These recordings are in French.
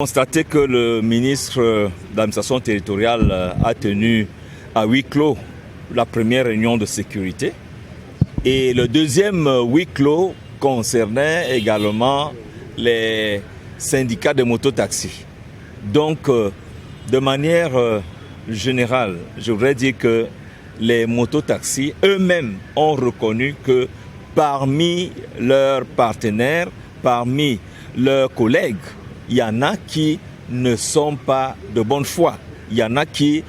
Constaté que le ministre de l'administration territoriale a tenu à huis clos la première réunion de sécurité et le deuxième huis clos concernait également les syndicats de mototaxis. Donc, de manière générale, je voudrais dire que les mototaxis eux-mêmes ont reconnu que parmi leurs partenaires, parmi leurs collègues, il y en a qui ne sont pas de bonne foi. Il y en a qui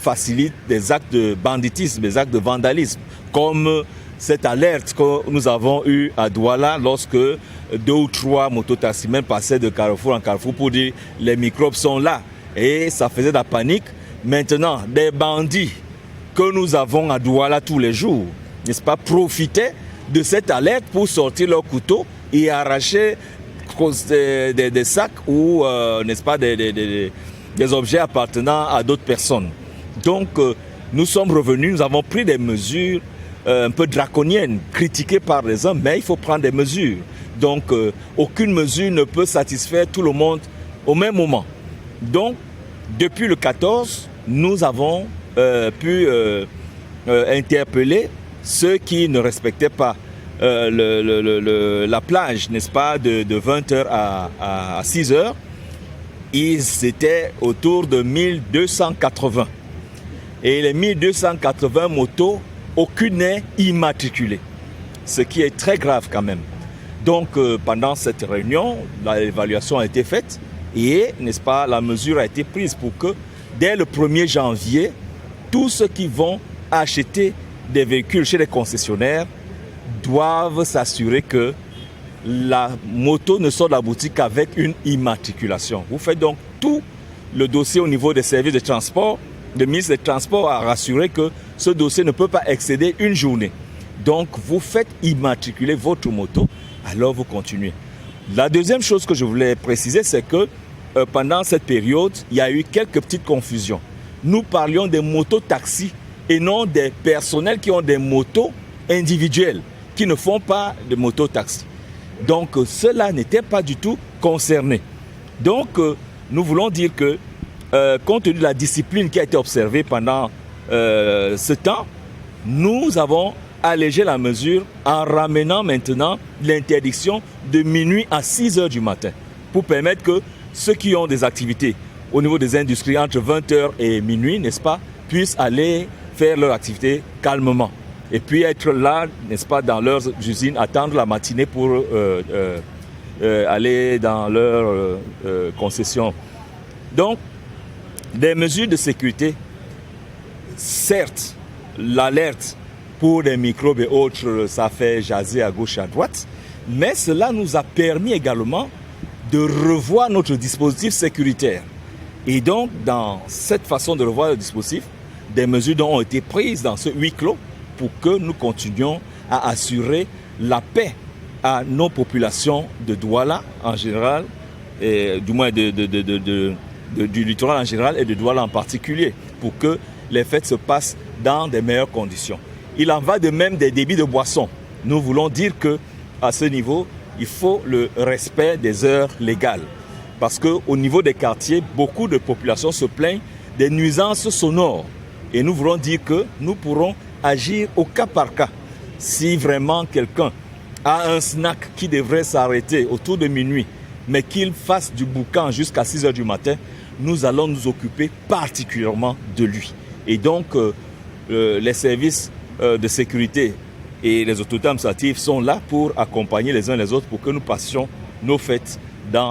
facilitent des actes de banditisme, des actes de vandalisme, comme cette alerte que nous avons eue à Douala lorsque 2 ou 3 mototaximens passaient de carrefour en carrefour pour dire les microbes sont là. Et ça faisait de la panique. Maintenant, des bandits que nous avons à Douala tous les jours, n'est-ce pas, profitaient de cette alerte pour sortir leurs couteaux et arracher des sacs ou, n'est-ce pas, des objets appartenant à d'autres personnes. Donc, nous sommes revenus, nous avons pris des mesures un peu draconiennes, critiquées par les uns, mais il faut prendre des mesures. Donc, aucune mesure ne peut satisfaire tout le monde au même moment. Donc, depuis le 14, nous avons pu interpeller ceux qui ne respectaient pas la plage, n'est-ce pas, de 20h à 6h. Ils étaient autour de 1280. Et les 1280 motos, aucune n'est immatriculée. Ce qui est très grave quand même. Donc, pendant cette réunion, l'évaluation a été faite et, n'est-ce pas, la mesure a été prise pour que, dès le 1er janvier, tous ceux qui vont acheter des véhicules chez les concessionnaires doivent s'assurer que la moto ne sort de la boutique qu'avec une immatriculation. Vous faites donc tout le dossier au niveau des services de transport. Le ministre des Transports a rassuré que ce dossier ne peut pas excéder une journée. Donc, vous faites immatriculer votre moto, alors vous continuez. La deuxième chose que je voulais préciser, c'est que pendant cette période, il y a eu quelques petites confusions. Nous parlions des mototaxis et non des personnels qui ont des motos individuelles, qui ne font pas de mototaxi. Donc, ceux-là n'étaient pas du tout concernés. Donc, nous voulons dire que, compte tenu de la discipline qui a été observée pendant ce temps, nous avons allégé la mesure en ramenant maintenant l'interdiction de minuit à 6h du matin pour permettre que ceux qui ont des activités au niveau des industries entre 20h et minuit, n'est-ce pas, puissent aller faire leur activité calmement. Et puis être là, n'est-ce pas, dans leurs usines, attendre la matinée pour aller dans leur concession. Donc, des mesures de sécurité, certes, l'alerte pour les microbes et autres, ça fait jaser à gauche et à droite, mais cela nous a permis également de revoir notre dispositif sécuritaire. Et donc, dans cette façon de revoir le dispositif, des mesures ont été prises dans ce huis clos pour que nous continuions à assurer la paix à nos populations de Douala en général, et du moins du littoral en général et de Douala en particulier, pour que les fêtes se passent dans des meilleures conditions. Il en va de même des débits de boissons. Nous voulons dire qu'à ce niveau, il faut le respect des heures légales. Parce qu'au niveau des quartiers, beaucoup de populations se plaignent des nuisances sonores. Et nous voulons dire que nous pourrons agir au cas par cas. Si vraiment quelqu'un a un snack qui devrait s'arrêter autour de minuit, mais qu'il fasse du boucan jusqu'à 6h du matin, nous allons nous occuper particulièrement de lui. Et donc, les services de sécurité et les autorités administratives sont là pour accompagner les uns les autres pour que nous passions nos fêtes